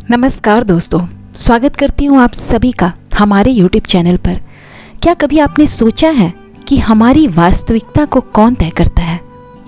नमस्कार दोस्तों, स्वागत करती हूँ आप सभी का हमारे YouTube चैनल पर। क्या कभी आपने सोचा है कि हमारी वास्तविकता को कौन तय करता है?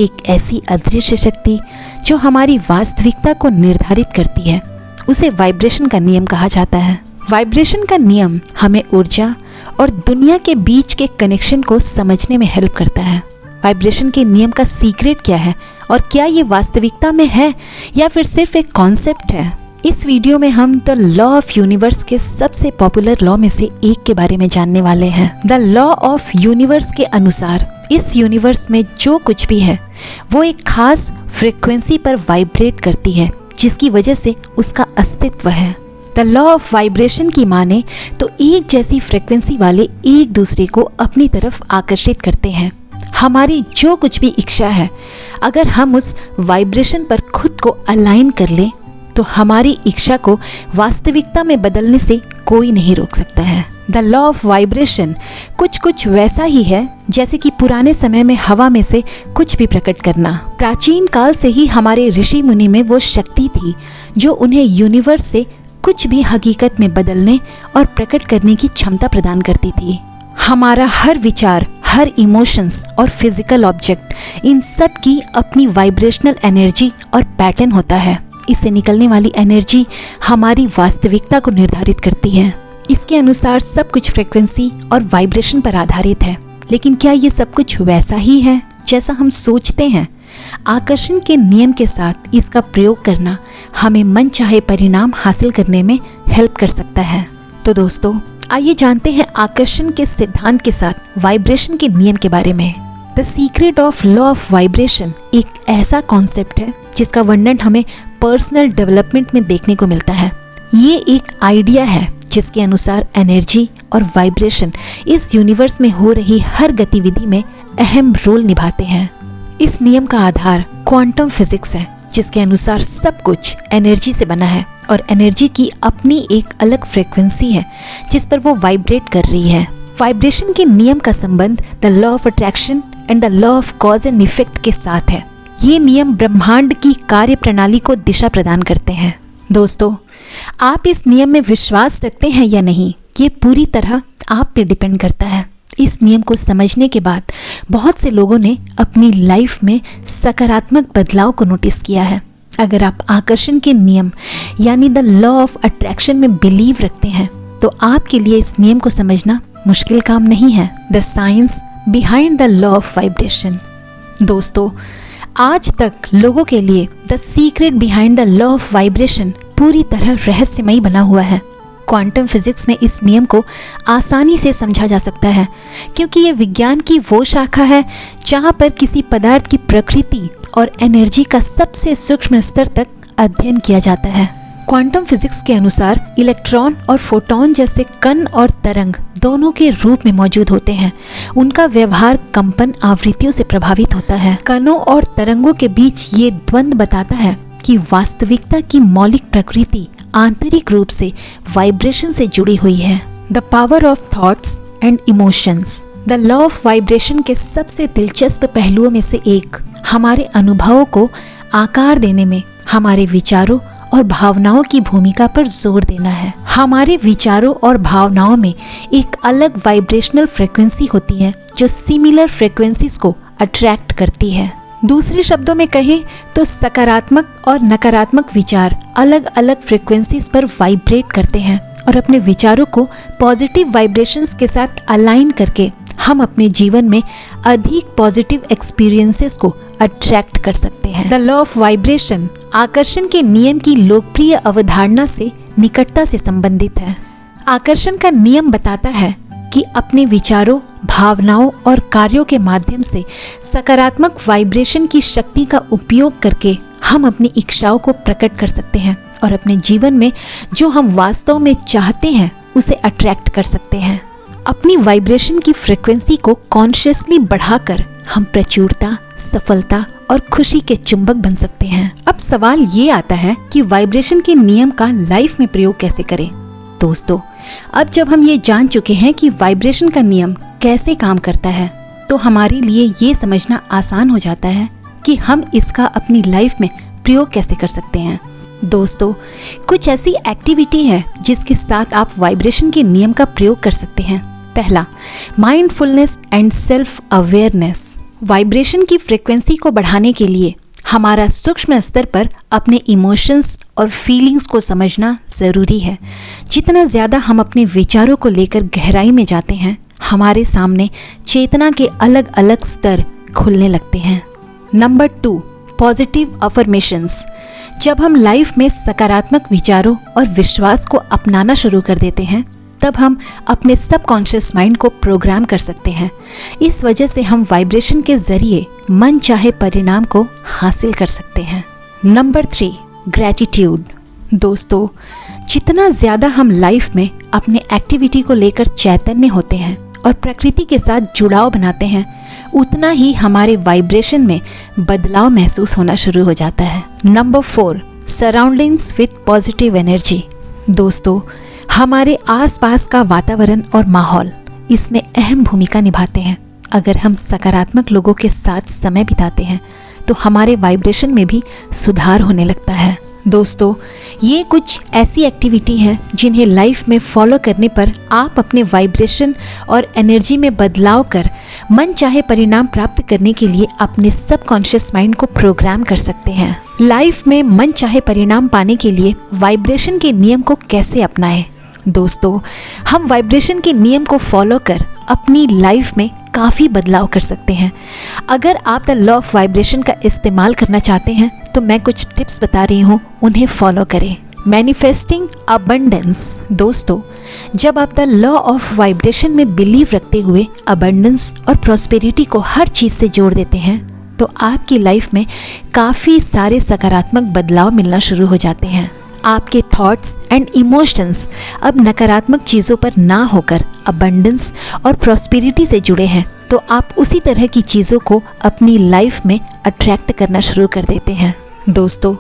एक ऐसी अदृश्य शक्ति जो हमारी वास्तविकता को निर्धारित करती है, उसे वाइब्रेशन का नियम कहा जाता है। वाइब्रेशन का नियम हमें ऊर्जा और दुनिया के बीच के कनेक्शन को समझने में हेल्प करता है। वाइब्रेशन के नियम का सीक्रेट क्या है और क्या ये वास्तविकता में है या फिर सिर्फ एक कॉन्सेप्ट है? इस वीडियो में हम द लॉ ऑफ यूनिवर्स के सबसे पॉपुलर लॉ में से एक के बारे में जानने वाले हैं। द लॉ ऑफ यूनिवर्स के अनुसार इस यूनिवर्स में जो कुछ भी है वो एक खास फ्रीक्वेंसी पर वाइब्रेट करती है, जिसकी वजह से उसका अस्तित्व है। द लॉ ऑफ वाइब्रेशन की माने तो एक जैसी फ्रीक्वेंसी वाले एक दूसरे को अपनी तरफ आकर्षित करते हैं। हमारी जो कुछ भी इच्छा है, अगर हम उस वाइब्रेशन पर खुद को अलाइन कर लें तो हमारी इच्छा को वास्तविकता में बदलने से कोई नहीं रोक सकता है। द लॉ ऑफ वाइब्रेशन कुछ वैसा ही है जैसे कि पुराने समय में हवा में से कुछ भी प्रकट करना। प्राचीन काल से ही हमारे ऋषि मुनि में वो शक्ति थी जो उन्हें यूनिवर्स से कुछ भी हकीकत में बदलने और प्रकट करने की क्षमता प्रदान करती थी। हमारा हर विचार, हर इमोशंस और फिजिकल ऑब्जेक्ट, इन सब की अपनी वाइब्रेशनल एनर्जी और पैटर्न होता है। इससे निकलने वाली एनर्जी हमारी वास्तविकता को निर्धारित करती है। इसके अनुसार सब कुछ फ्रीक्वेंसी और वाइब्रेशन पर आधारित है। लेकिन क्या ये सब कुछ वैसा ही है जैसा हम सोचते हैं? आकर्षण के नियम के साथ इसका प्रयोग करना हमें मनचाहे परिणाम हासिल करने में हेल्प कर सकता है। तो दोस्तों, आइए जानते हैं आकर्षण के सिद्धांत के साथ वाइब्रेशन के नियम के बारे में। The secret of law of vibration एक ऐसा कॉन्सेप्ट है जिसका वर्णन हमें पर्सनल डेवलपमेंट में देखने को मिलता है। ये एक आइडिया है जिसके अनुसार एनर्जी और वाइब्रेशन इस यूनिवर्स में हो रही हर गतिविधि में अहम रोल निभाते हैं। इस नियम का आधार क्वांटम फिजिक्स है, जिसके अनुसार सब कुछ एनर्जी से बना है और एनर्जी की अपनी एक अलग फ्रीक्वेंसी है जिस पर वो वाइब्रेट कर रही है। वाइब्रेशन के नियम का संबंध the law of attraction and the law of cause and effect के साथ है। ये नियम ब्रह्मांड की कार्य प्रणाली को दिशा प्रदान करते हैं। दोस्तों, आप इस नियम में विश्वास रखते हैं या नहीं, ये पूरी तरह आप पे डिपेंड करता है। इस नियम को समझने के बाद बहुत से लोगों ने अपनी लाइफ में सकारात्मक बदलाव को नोटिस किया है। अगर आप आकर्षण के नियम यानी द लॉ ऑफ अट्रैक्शन में बिलीव रखते हैं तो आपके लिए इस नियम को समझना मुश्किल काम नहीं है। The science behind the law of vibration. दोस्तों, आज तक लोगों के लिए the secret behind the law of vibration पूरी तरह रहस्यमयी बना हुआ है। क्वांटम फिजिक्स में इस नियम को आसानी से समझा जा सकता है, क्योंकि ये विज्ञान की वो शाखा है जहाँ पर किसी पदार्थ की प्रकृति और एनर्जी का सबसे सूक्ष्म स्तर तक अध्ययन किया जाता है। क्वांटम फिजिक्स के अनुसार इलेक्ट्रॉन और फोटॉन जैसे कण और तरंग दोनों के रूप में मौजूद होते हैं। उनका व्यवहार कंपन आवृत्तियों से प्रभावित होता है। कणों और तरंगों के बीच ये द्वंद्व बताता है कि वास्तविकता की मौलिक प्रकृति आंतरिक रूप से वाइब्रेशन से जुड़ी हुई है। The power of thoughts and emotions. The law of vibration के सबसे दिलचस्प पहलुओं में से एक हमारे अनुभवों को आकार देने में हमारे विचारों और भावनाओं की भूमिका पर जोर देना है। हमारे विचारों और भावनाओं में एक अलग वाइब्रेशनल फ्रीक्वेंसी होती है जो सिमिलर फ्रीक्वेंसीज को अट्रैक्ट करती है। दूसरे शब्दों में कहें तो सकारात्मक और नकारात्मक विचार अलग अलग फ्रीक्वेंसीज पर वाइब्रेट करते हैं और अपने विचारों को पॉजिटिव वाइब्रेशंस के साथ अलाइन करके हम अपने जीवन में अधिक पॉजिटिव एक्सपीरियंसेस को अट्रैक्ट कर सकते हैं। द लॉ ऑफ वाइब्रेशन आकर्षण के नियम की लोकप्रिय अवधारणा से निकटता से संबंधित है। आकर्षण का नियम बताता है कि अपने विचारों, भावनाओं और कार्यों के माध्यम से सकारात्मक वाइब्रेशन की शक्ति का उपयोग करके हम अपनी इच्छाओं को प्रकट कर सकते हैं और अपने जीवन में जो हम वास्तव में चाहते हैं उसे अट्रैक्ट कर सकते हैं। अपनी वाइब्रेशन की फ्रीक्वेंसी को कॉन्शियसली बढ़ाकर हम प्रचुरता, सफलता और खुशी के चुंबक बन सकते हैं। अब सवाल ये आता है कि वाइब्रेशन के नियम का लाइफ में प्रयोग कैसे करें। दोस्तों, अब जब हम ये जान चुके हैं कि वाइब्रेशन का नियम कैसे काम करता है, तो हमारे लिए ये समझना आसान हो जाता है कि हम इसका अपनी लाइफ में प्रयोग कैसे कर सकते हैं। दोस्तों, कुछ ऐसी एक्टिविटी है जिसके साथ आप वाइब्रेशन के नियम का प्रयोग कर सकते हैं। पहला, mindfulness and self awareness. Vibration की फ्रीक्वेंसी को बढ़ाने के लिए हमारा सूक्ष्म स्तर पर अपने इमोशंस और फीलिंग्स को समझना ज़रूरी है। जितना ज़्यादा हम अपने विचारों को लेकर गहराई में जाते हैं, हमारे सामने चेतना के अलग अलग स्तर खुलने लगते हैं। Number 2, positive affirmations. जब हम लाइफ में सकारात्मक विचारों और विश्वास को अपनाना शुरू कर देते हैं, तब हम अपने सबकॉन्शियस माइंड को प्रोग्राम कर सकते हैं। इस वजह से हम वाइब्रेशन के जरिए मन चाहे परिणाम को हासिल कर सकते हैं। Number 3, gratitude. दोस्तों, जितना ज़्यादा हम लाइफ में अपने एक्टिविटी को लेकर चैतन्य होते हैं और प्रकृति के साथ जुड़ाव बनाते हैं, उतना ही हमारे वाइब्रेशन में बदलाव महसूस होना शुरू हो जाता है। Number 4, surroundings with positive energy. दोस्तों, हमारे आसपास का वातावरण और माहौल इसमें अहम भूमिका निभाते हैं। अगर हम सकारात्मक लोगों के साथ समय बिताते हैं तो हमारे वाइब्रेशन में भी सुधार होने लगता है। दोस्तों, ये कुछ ऐसी एक्टिविटी है जिन्हें लाइफ में फॉलो करने पर आप अपने वाइब्रेशन और एनर्जी में बदलाव कर मन चाहे परिणाम प्राप्त करने के लिए अपने सबकॉन्शियस माइंड को प्रोग्राम कर सकते हैं। लाइफ में मन चाहे परिणाम पाने के लिए वाइब्रेशन के नियम को कैसे अपनाएं? दोस्तों, हम वाइब्रेशन के नियम को फॉलो कर अपनी लाइफ में काफ़ी बदलाव कर सकते हैं। अगर आप द लॉ ऑफ वाइब्रेशन का इस्तेमाल करना चाहते हैं तो मैं कुछ टिप्स बता रही हूँ, उन्हें फॉलो करें। Manifesting abundance. दोस्तों, जब आप द लॉ ऑफ वाइब्रेशन में बिलीव रखते हुए अबंडेंस और प्रॉस्पेरिटी को हर चीज़ से जोड़ देते हैं तो आपकी लाइफ में काफ़ी सारे सकारात्मक बदलाव मिलना शुरू हो जाते हैं। आपके थॉट्स एंड इमोशंस अब नकारात्मक चीज़ों पर ना होकर अबंडेंस और प्रॉस्पेरिटी से जुड़े हैं, तो आप उसी तरह की चीज़ों को अपनी लाइफ में अट्रैक्ट करना शुरू कर देते हैं। दोस्तों,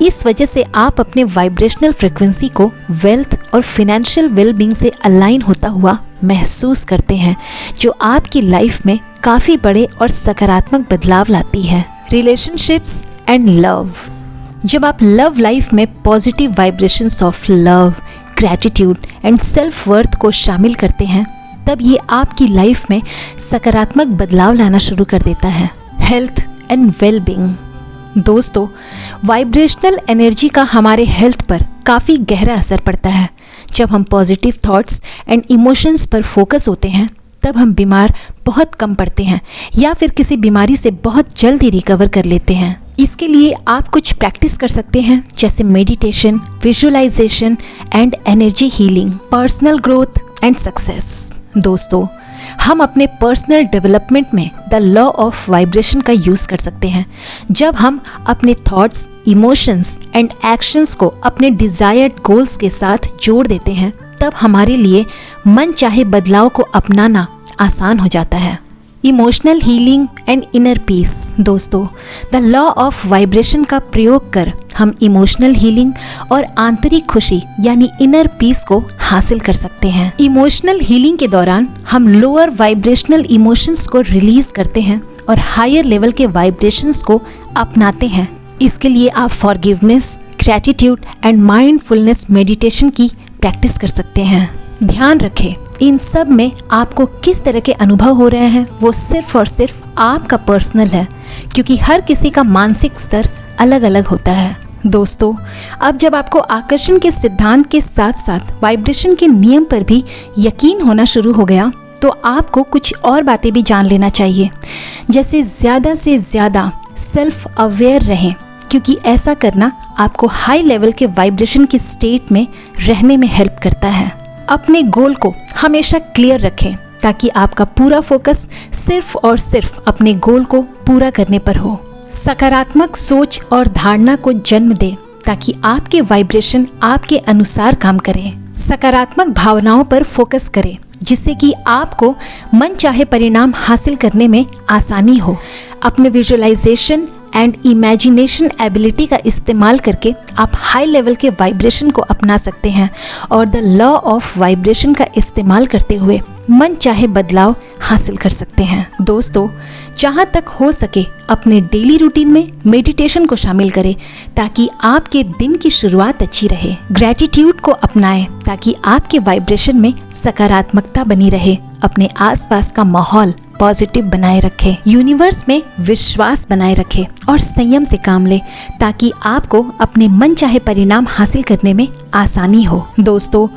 इस वजह से आप अपने वाइब्रेशनल फ्रिक्वेंसी को वेल्थ और फिनेंशियल वेलबींग से अलाइन होता हुआ महसूस करते हैं, जो आपकी लाइफ में काफ़ी बड़े और सकारात्मक बदलाव लाती है। Relationships and love. जब आप लव लाइफ में positive vibrations of love, gratitude and self worth को शामिल करते हैं, तब ये आपकी लाइफ में सकारात्मक बदलाव लाना शुरू कर देता है। Health and wellbeing. दोस्तों, वाइब्रेशनल एनर्जी का हमारे हेल्थ पर काफ़ी गहरा असर पड़ता है। जब हम पॉजिटिव थॉट्स एंड इमोशंस पर फोकस होते हैं, तब हम बीमार बहुत कम पड़ते हैं या फिर किसी बीमारी से बहुत जल्दी रिकवर कर लेते हैं। इसके लिए आप कुछ प्रैक्टिस कर सकते हैं, जैसे meditation, visualisation and energy healing, personal growth and success. दोस्तों, हम अपने पर्सनल डेवलपमेंट में द लॉ ऑफ वाइब्रेशन का यूज़ कर सकते हैं। जब हम अपने थॉट्स, इमोशंस एंड एक्शंस को अपने डिज़ायर्ड गोल्स के साथ जोड़ देते हैं, तब हमारे लिए मन चाहे बदलाव को अपनाना आसान हो जाता है। Emotional healing and inner peace. दोस्तों, द लॉ ऑफ वाइब्रेशन का प्रयोग कर हम इमोशनल हीलिंग और आंतरिक खुशी यानी इनर पीस को हासिल कर सकते हैं। इमोशनल हीलिंग के दौरान हम लोअर वाइब्रेशनल इमोशंस को रिलीज करते हैं और हायर लेवल के वाइब्रेशंस को अपनाते हैं। इसके लिए आप forgiveness, gratitude and mindfulness meditation की प्रैक्टिस कर सकते हैं। ध्यान रखें, इन सब में आपको किस तरह के अनुभव हो रहे हैं वो सिर्फ और सिर्फ आपका पर्सनल है, क्योंकि हर किसी का मानसिक स्तर अलग अलग होता है। दोस्तों, अब जब आपको आकर्षण के सिद्धांत के साथ साथ वाइब्रेशन के नियम पर भी यकीन होना शुरू हो गया, तो आपको कुछ और बातें भी जान लेना चाहिए, जैसे ज़्यादा से ज़्यादा सेल्फ अवेयर रहें, क्योंकि ऐसा करना आपको हाई लेवल के वाइब्रेशन की स्टेट में रहने में हेल्प करता है। अपने गोल को हमेशा क्लियर रखें ताकि आपका पूरा फोकस सिर्फ और सिर्फ अपने गोल को पूरा करने पर हो। सकारात्मक सोच और धारणा को जन्म दें ताकि आपके वाइब्रेशन आपके अनुसार काम करें। सकारात्मक भावनाओं पर फोकस करें जिससे कि आपको मन चाहे परिणाम हासिल करने में आसानी हो। अपने विजुअलाइजेशन एंड इमेजिनेशन एबिलिटी का इस्तेमाल करके आप हाई लेवल के वाइब्रेशन को अपना सकते हैं और द लॉ ऑफ वाइब्रेशन का इस्तेमाल करते हुए मन चाहे बदलाव हासिल कर सकते हैं। दोस्तों, जहाँ तक हो सके अपने डेली रूटीन में मेडिटेशन को शामिल करें ताकि आपके दिन की शुरुआत अच्छी रहे। ग्रैटिट्यूड को अपनाएं ताकि आपके वाइब्रेशन में सकारात्मकता बनी रहे। अपने आसपास का माहौल पॉजिटिव बनाए रखें, यूनिवर्स में विश्वास बनाए रखें और संयम से काम लें ताकि आपको अपने मनचाहे परिणाम हासिल करने में आसानी हो। दोस्तों,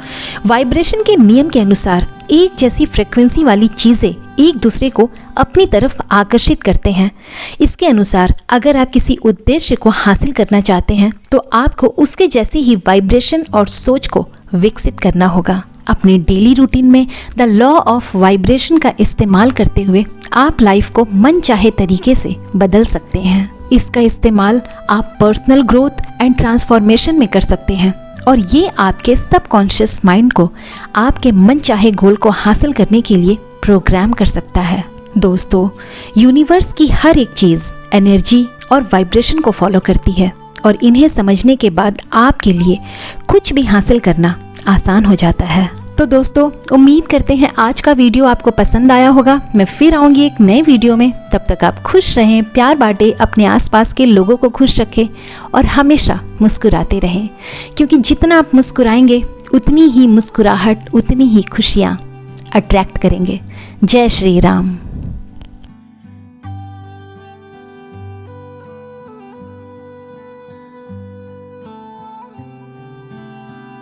वाइब्रेशन के नियम के अनुसार एक जैसी फ्रीक्वेंसी वाली चीजें एक दूसरे को अपनी तरफ आकर्षित करते हैं। इसके अनुसार अगर आप किसी उद्देश्य को हासिल करना चाहते हैं तो आपको उसके जैसे ही वाइब्रेशन और सोच को विकसित करना होगा। अपने डेली रूटीन में द लॉ ऑफ वाइब्रेशन का इस्तेमाल करते हुए आप लाइफ को मन चाहे तरीके से बदल सकते हैं। इसका इस्तेमाल आप पर्सनल ग्रोथ एंड ट्रांसफॉर्मेशन में कर सकते हैं और ये आपके सबकॉन्शियस माइंड को आपके मन चाहे गोल को हासिल करने के लिए प्रोग्राम कर सकता है। दोस्तों, यूनिवर्स की हर एक चीज़ एनर्जी और वाइब्रेशन को फॉलो करती है और इन्हें समझने के बाद आपके लिए कुछ भी हासिल करना आसान हो जाता है। तो दोस्तों, उम्मीद करते हैं आज का वीडियो आपको पसंद आया होगा। मैं फिर आऊँगी एक नए वीडियो में। तब तक आप खुश रहें, प्यार बांटें, अपने आसपास के लोगों को खुश रखें और हमेशा मुस्कुराते रहें, क्योंकि जितना आप मुस्कुराएंगे उतनी ही मुस्कुराहट, उतनी ही खुशियाँ अट्रैक्ट करेंगे। जय श्री राम।